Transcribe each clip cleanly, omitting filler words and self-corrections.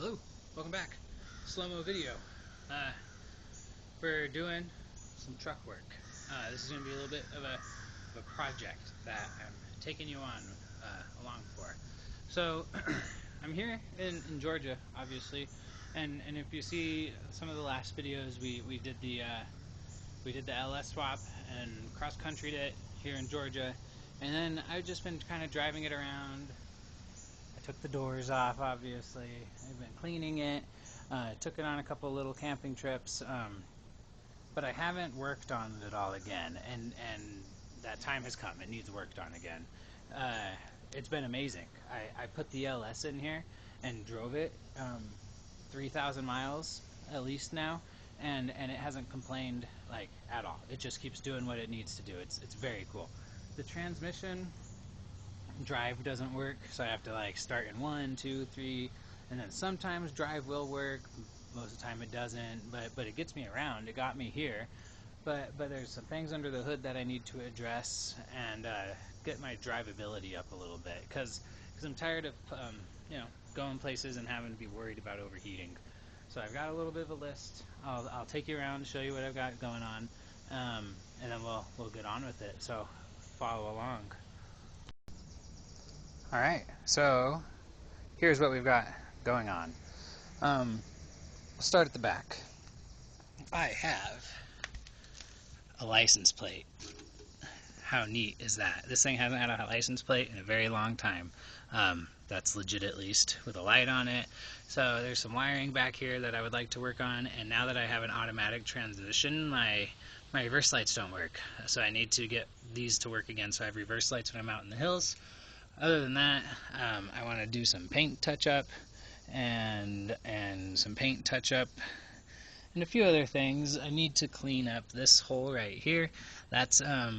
Hello, welcome back. Slow-mo video. We're doing some truck work. This is going to be a little bit of a project that I'm taking you on along for. So I'm here in Georgia, obviously, and if you see some of the last videos, we did the LS swap and cross-countryed it here in Georgia, and then I've just been kind of driving it around. I took the doors off, obviously. I've been cleaning it. Took it on a couple little camping trips, but I haven't worked on it all again, and that time has come. It needs worked on again. It's been amazing. I put the LS in here and drove it 3,000 miles at least now, and it hasn't complained like at all. It just keeps doing what it needs to do. It's very cool. The transmission drive doesn't work, so I have to like start in 1, 2, 3, and then sometimes drive will work. Most of the time it doesn't, but it gets me around. It got me here, but there's some things under the hood that I need to address and get my drivability up a little bit, because I'm tired of going places and having to be worried about overheating. So I've got a little bit of a list. I'll take you around and show you what I've got going on, and then we'll get on with it. So follow along. Alright, so here's what we've got going on. We'll start at the back. I have a license plate. How neat is that? This thing hasn't had a license plate in a very long time. That's legit, at least, with a light on it. So there's some wiring back here that I would like to work on, and now that I have an automatic transmission, my reverse lights don't work. So I need to get these to work again, so I have reverse lights when I'm out in the hills. Other than that, I want to do some paint touch-up and some paint touch-up and a few other things. I need to clean up this hole right here. That's a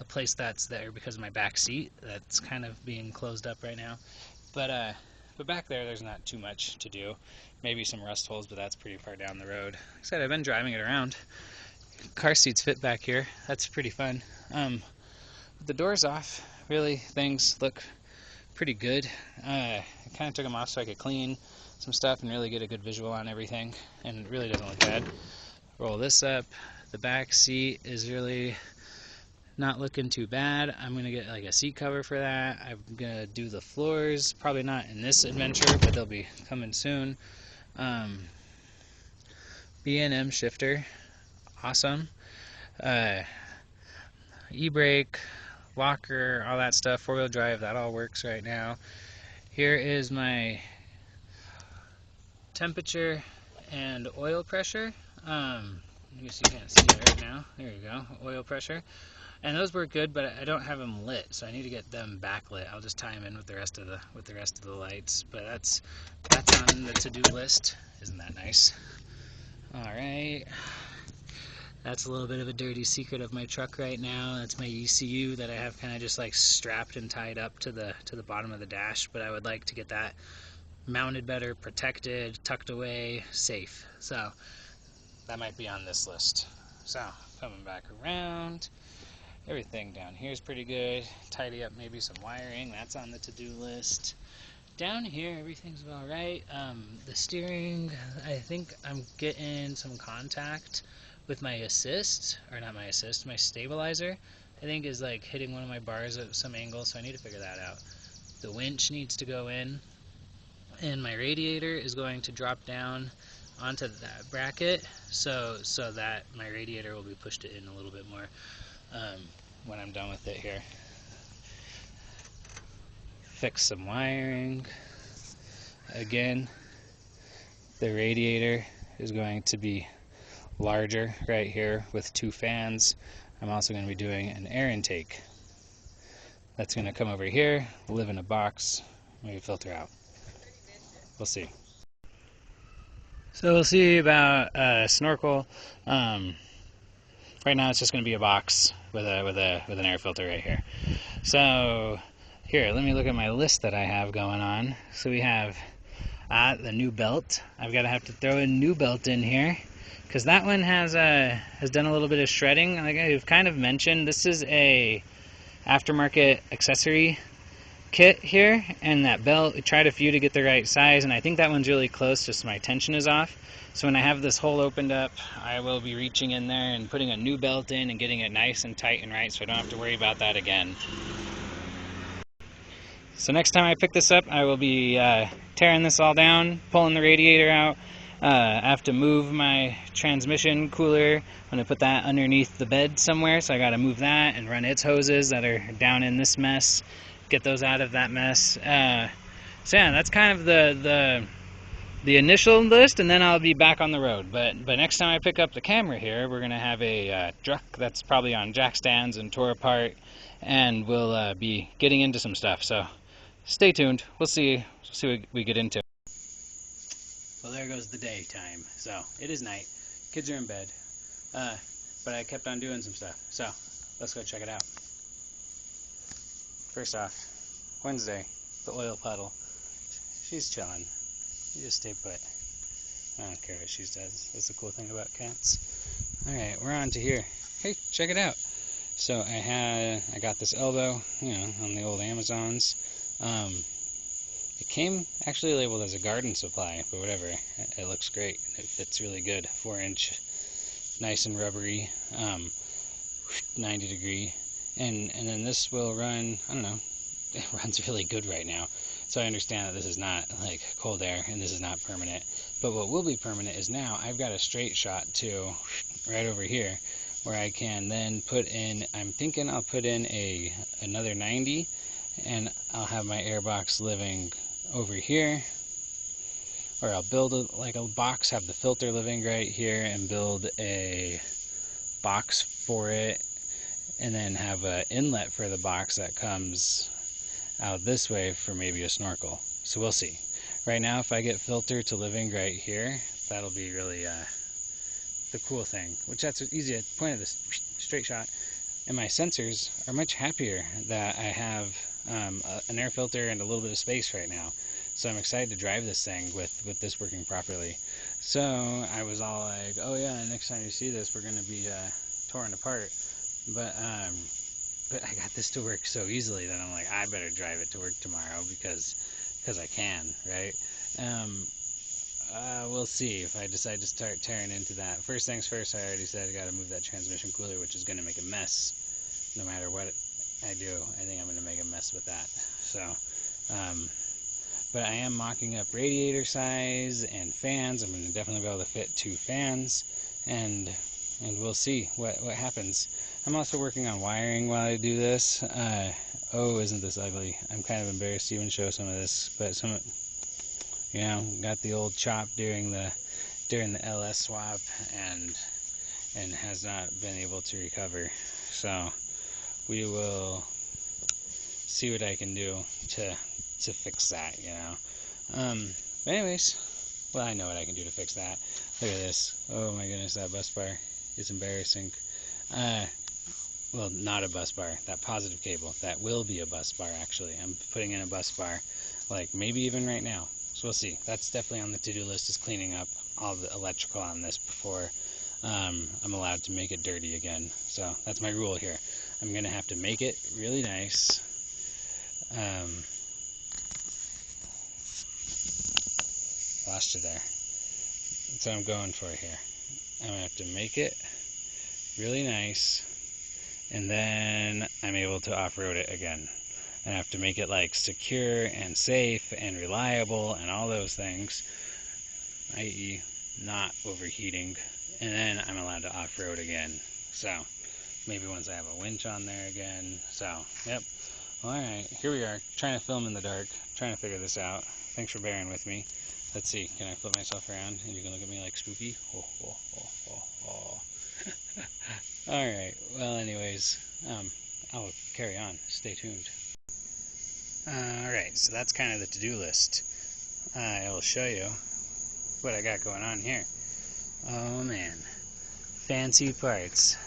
place that's there because of my back seat. That's kind of being closed up right now. But back there's not too much to do. Maybe some rust holes, but that's pretty far down the road. Like I said, I've been driving it around. Car seats fit back here. That's pretty fun. With the doors off, really, things look pretty good. I kind of took them off so I could clean some stuff and really get a good visual on everything, and it really doesn't look bad. Roll this up. The back seat is really not looking too bad. I'm gonna get like a seat cover for that. I'm gonna do the floors, probably not in this adventure, but they'll be coming soon. B&M shifter, awesome. E-brake, locker, all that stuff, four-wheel drive, that all works right now. Here is my temperature and oil pressure. I guess you can't see it right now. There you go, oil pressure. And those work good, but I don't have them lit, so I need to get them backlit. I'll just tie them in with the rest of the lights. But that's on the to-do list. Isn't that nice? All right. That's a little bit of a dirty secret of my truck right now. That's my ECU that I have kind of just like strapped and tied up to the bottom of the dash, but I would like to get that mounted better, protected, tucked away, safe. So that might be on this list. So coming back around, everything down here is pretty good. Tidy up maybe some wiring, that's on the to-do list. Down here, everything's all right. The steering, I think I'm getting some contact with my assist, or not my assist, my stabilizer, I think is like hitting one of my bars at some angle, so I need to figure that out. The winch needs to go in, and my radiator is going to drop down onto that bracket, so that my radiator will be pushed in a little bit more when I'm done with it here. Fix some wiring. Again, the radiator is going to be larger right here with 2 fans. I'm also going to be doing an air intake. That's going to come over here, live in a box, maybe filter out. We'll see. So we'll see about snorkel. Right now it's just going to be a box with an air filter right here. So here, let me look at my list that I have going on. So we have the new belt. I've got to have to throw a new belt in here, because that one has done a little bit of shredding. Like I've kind of mentioned, this is a aftermarket accessory kit here and that belt. I tried a few to get the right size, and I think that one's really close, just my tension is off. So when I have this hole opened up, I will be reaching in there and putting a new belt in and getting it nice and tight and right so I don't have to worry about that again. So next time I pick this up, I will be tearing this all down, pulling the radiator out. I have to move my transmission cooler. I'm going to put that underneath the bed somewhere, so I got to move that and run its hoses that are down in this mess, get those out of that mess. So yeah, that's kind of the initial list, and then I'll be back on the road. But next time I pick up the camera here, we're going to have a truck that's probably on jack stands and tore apart, and we'll be getting into some stuff. So stay tuned. We'll see what we get into. Well, there goes the daytime. So it is night. Kids are in bed. But I kept on doing some stuff. So let's go check it out. First off, Wednesday, the oil puddle. She's chilling. You just stay put. I don't care what she does. That's the cool thing about cats. Alright, we're on to here. Hey, check it out. So I got this elbow, on the old Amazons. It came actually labeled as a garden supply, but whatever. It looks great. It fits really good. 4-inch, nice and rubbery, 90 degree. And then this will run, I don't know, it runs really good right now. So I understand that this is not like cold air and this is not permanent. But what will be permanent is now I've got a straight shot too, right over here, where I can then put in, I'm thinking I'll put in another 90, and I'll have my air box living over here, or I'll build a box, have the filter living right here, and build a box for it, and then have an inlet for the box that comes out this way for maybe a snorkel. So we'll see. Right now, if I get filter to living right here, that'll be really the cool thing, which that's easy at the point of this straight shot. And my sensors are much happier that I have an air filter and a little bit of space right now. So I'm excited to drive this thing with this working properly. So I was all like, oh yeah, next time you see this, we're going to be torn apart. But I got this to work so easily that I'm like, I better drive it to work tomorrow because I can, right? We'll see if I decide to start tearing into that. First things first, I already said I got to move that transmission cooler, which is going to make a mess. No matter what I do, I think I'm going to make a mess with that. So, but I am mocking up radiator size and fans. I'm going to definitely be able to fit 2 fans, and we'll see what happens. I'm also working on wiring while I do this. Oh, isn't this ugly? I'm kind of embarrassed to even show some of this, but got the old chop during the LS swap, and has not been able to recover. So we will see what I can do to fix that, But anyways, well, I know what I can do to fix that. Look at this. Oh my goodness, that bus bar is embarrassing. Well, not a bus bar. That positive cable. That will be a bus bar, actually. I'm putting in a bus bar, like maybe even right now. So we'll see. That's definitely on the to-do list, is cleaning up all the electrical on this before I'm allowed to make it dirty again. So that's my rule here. I'm going to have to make it really nice. Lost you there. That's what I'm going for here. I'm going to have to make it really nice, and then I'm able to off-road it again. And I have to make it like secure and safe and reliable and all those things, i.e. not overheating, and then I'm allowed to off-road again. So maybe once I have a winch on there again. So yep. Well, alright, here we are, trying to film in the dark, trying to figure this out. Thanks for bearing with me. Let's see, can I flip myself around and you can look at me like spooky? Alright, well anyways, I'll carry on. Stay tuned. Alright, so that's kind of the to-do list. I will show you what I got going on here. Oh man, fancy parts.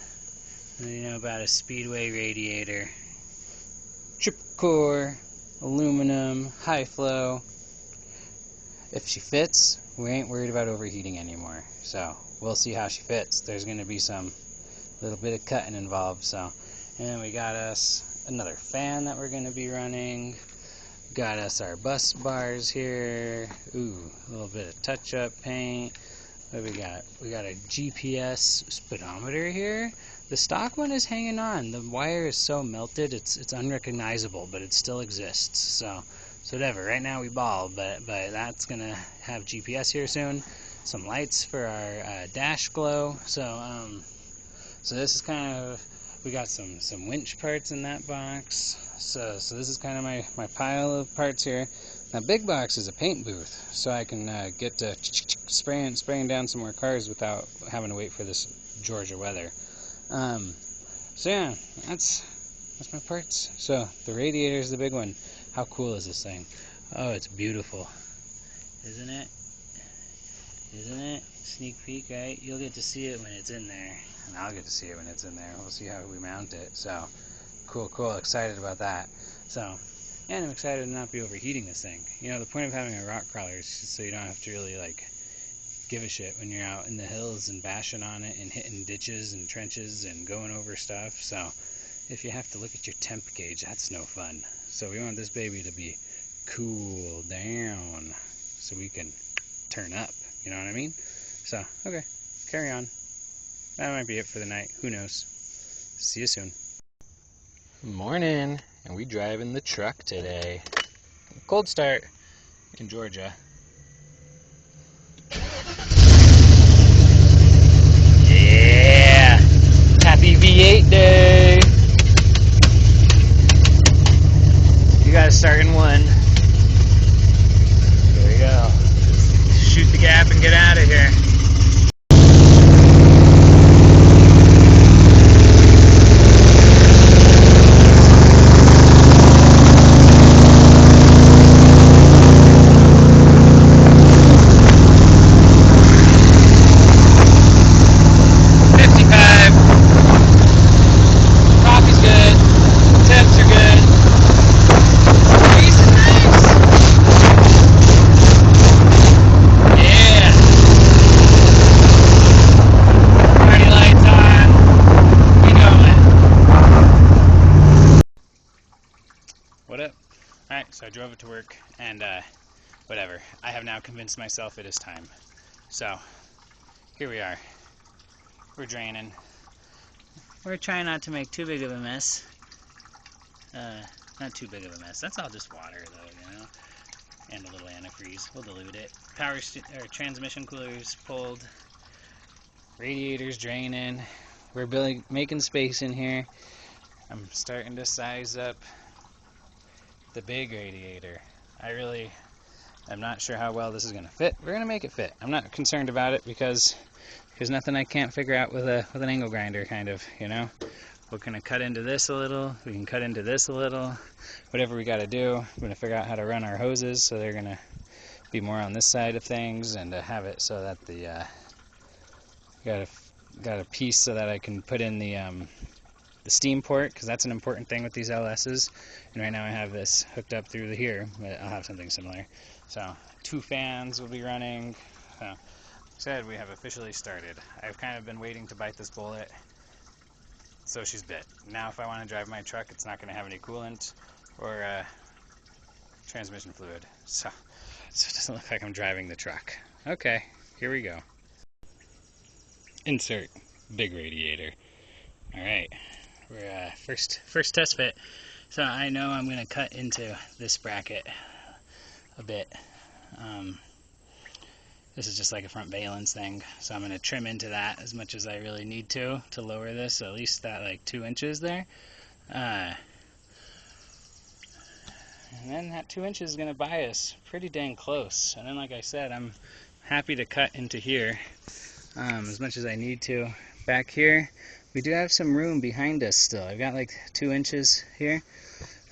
About a Speedway radiator, triple core, aluminum, high flow. If she fits, we ain't worried about overheating anymore. So we'll see how she fits. There's going to be some little bit of cutting involved. So, and then we got us another fan that we're going to be running. Got us our bus bars here. Ooh, a little bit of touch-up paint. What do we got? We got a GPS speedometer here. The stock one is hanging on. The wire is so melted, it's unrecognizable, but it still exists. So whatever. Right now we ball, but that's gonna have GPS here soon. Some lights for our dash glow. So this is kind of, we got some winch parts in that box. So this is kind of my pile of parts here. Now big box is a paint booth, so I can get to spraying down some more cars without having to wait for this Georgia weather. So yeah, that's my parts. So the radiator is the big one. How cool is this thing? Oh, it's beautiful, isn't it? Isn't it? Sneak peek, right? You'll get to see it when it's in there, and I'll get to see it when it's in there. We'll see how we mount it. So cool. Excited about that. So, and I'm excited to not be overheating this thing. You know, the point of having a rock crawler is just so you don't have to really like give a shit when you're out in the hills and bashing on it and hitting ditches and trenches and going over stuff. So if you have to look at your temp gauge, that's no fun. So we want this baby to be cool down so we can turn up. You know what I mean? So, okay, carry on. That might be it for the night. Who knows? See you soon. Morning, and we driving the truck today. Cold start in Georgia. Yeah! Happy V8 day! You gotta start in one. There we go. Shoot the gap and get out of here. What up? Alright, so I drove it to work, and whatever. I have now convinced myself it is time. So, here we are. We're draining. We're trying not to make too big of a mess. Not too big of a mess. That's all just water, though, you know? And a little antifreeze. We'll dilute it. Transmission coolers pulled. Radiators draining. We're making space in here. I'm starting to size up the big radiator. I'm not sure how well this is going to fit. We're going to make it fit. I'm not concerned about it because there's nothing I can't figure out with an angle grinder, kind of, you know? We're going to cut into this a little. We can cut into this a little. Whatever we got to do. We're going to figure out how to run our hoses so they're going to be more on this side of things, and to have it so that the got a piece so that I can put in the steam port, because that's an important thing with these LSs. And right now I have this hooked up through here, but I'll have something similar. So 2 fans will be running. So said we have officially started. I've kind of been waiting to bite this bullet, so she's bit. Now if I want to drive my truck, it's not going to have any coolant or transmission fluid, so it doesn't look like I'm driving the truck. Okay, here we go. Insert big radiator. All right, we're first test fit. So I know I'm going to cut into this bracket a bit. This is just like a front valence thing, so I'm going to trim into that as much as I really need to lower this, so at least that like 2 inches there. And then that 2 inches is going to buy us pretty dang close. And then, like I said, I'm happy to cut into here as much as I need to. Back here, we do have some room behind us still. I've got like 2 inches here,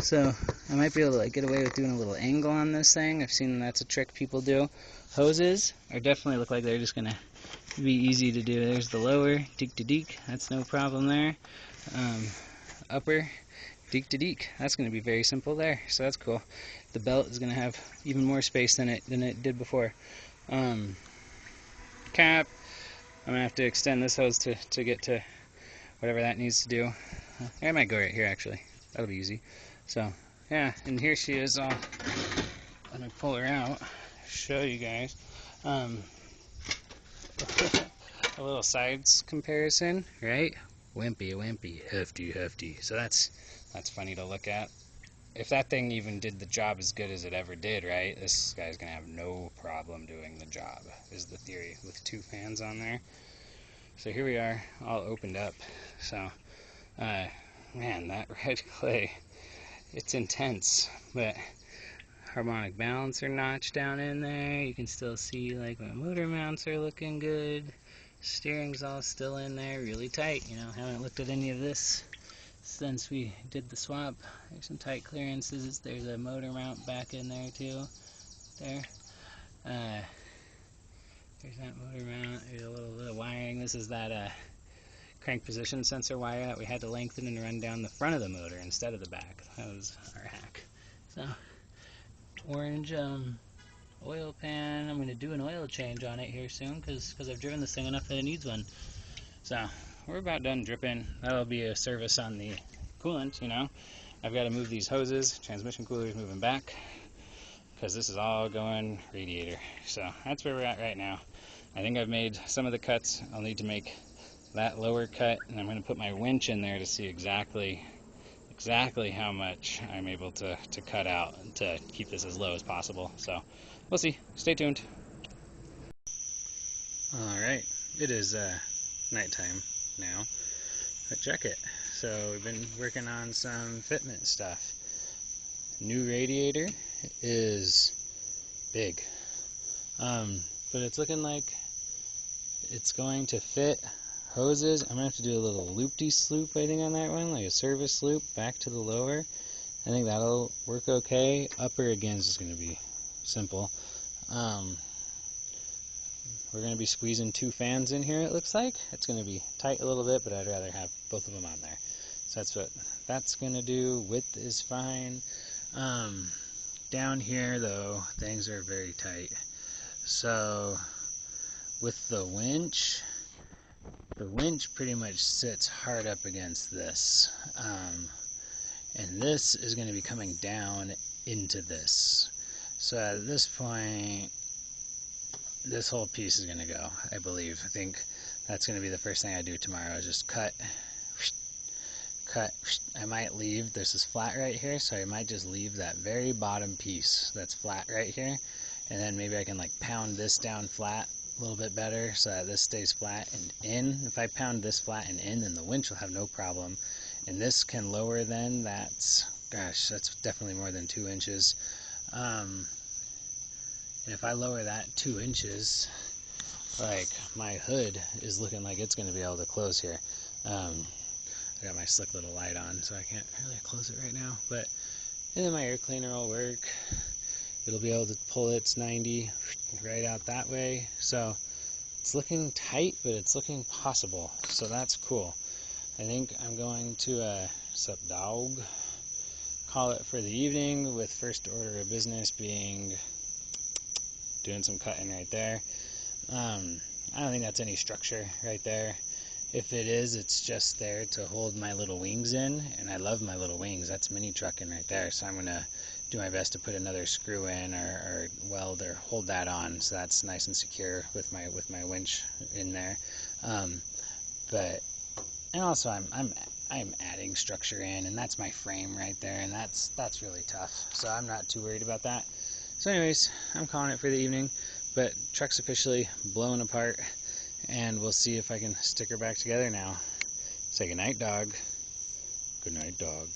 so I might be able to like get away with doing a little angle on this thing. I've seen that's a trick people do. Hoses are definitely look like they're just gonna be easy to do. There's the lower, deek to deek, that's no problem there. Upper, deek to deek, that's gonna be very simple there, so that's cool. The belt is gonna have even more space than it did before. Cap, I'm gonna have to extend this hose to get to whatever that needs to do. I might go right here actually. That'll be easy. So Yeah, and here she is all. Let me pull her out, show you guys. A little sides comparison, right? Wimpy, wimpy, hefty, hefty. So that's funny to look at. If that thing even did the job as good as it ever did, right? This guy's gonna have no problem doing the job, is the theory, with 2 fans on there. So here we are, all opened up. So, man, that red clay, it's intense, but harmonic balancer notch down in there. You can still see like my motor mounts are looking good. Steering's all still in there, really tight. You know, haven't looked at any of this since we did the swap. There's some tight clearances. There's a motor mount back in there too. There. There's that motor mount. There's a little bit of wiring. This is that crank position sensor wire that we had to lengthen and run down the front of the motor instead of the back. That was our hack. So, orange oil pan. I'm going to do an oil change on it here soon because I've driven this thing enough that it needs one. So we're about done dripping. That'll be a service on the coolant, you know. I've got to move these hoses. Transmission cooler's moving back because this is all going radiator. So that's where we're at right now. I think I've made some of the cuts. I'll need to make that lower cut, and I'm going to put my winch in there to see exactly how much I'm able to cut out to keep this as low as possible. So we'll see. Stay tuned. Alright, it is nighttime now, but check it. So we've been working on some fitment stuff. New radiator is big, but it's looking like it's going to fit hoses. I'm going to have to do a little loop-de-sloop, I think, on that one, like a service loop back to the lower. I think that'll work okay. Upper, again, is just going to be simple. We're going to be squeezing 2 fans in here, it looks like. It's going to be tight a little bit, but I'd rather have both of them on there. So that's what that's going to do. Width is fine. Down here, though, things are very tight. So with the winch pretty much sits hard up against this. And this is going to be coming down into this. So at this point, this whole piece is going to go, I believe. I think that's going to be the first thing I do tomorrow, is just cut. I might leave, there's this flat right here, so I might just leave that very bottom piece that's flat right here, and then maybe I can like pound this down flat a little bit better so that this stays flat and in. If I pound this flat and in, then the winch will have no problem. And this can lower then, that's definitely more than 2 inches. And if I lower that 2 inches, like, my hood is looking like it's going to be able to close here. I got my slick little light on, so I can't really close it right now. And then my air cleaner will work. It'll be able to pull its 90 right out that way. So it's looking tight, but it's looking possible. So that's cool. I think I'm going to, sup dog, call it for the evening, with first order of business being doing some cutting right there. I don't think that's any structure right there. If it is, it's just there to hold my little wings in, and I love my little wings. That's mini trucking right there, so I'm going to do my best to put another screw in or weld or hold that on, so that's nice and secure with my winch in there. And also I'm adding structure in, and that's my frame right there, and that's really tough, so I'm not too worried about that. So anyways, I'm calling it for the evening, but truck's officially blown apart, and we'll see if I can stick her back together now. Say goodnight, dog. Good night, dog.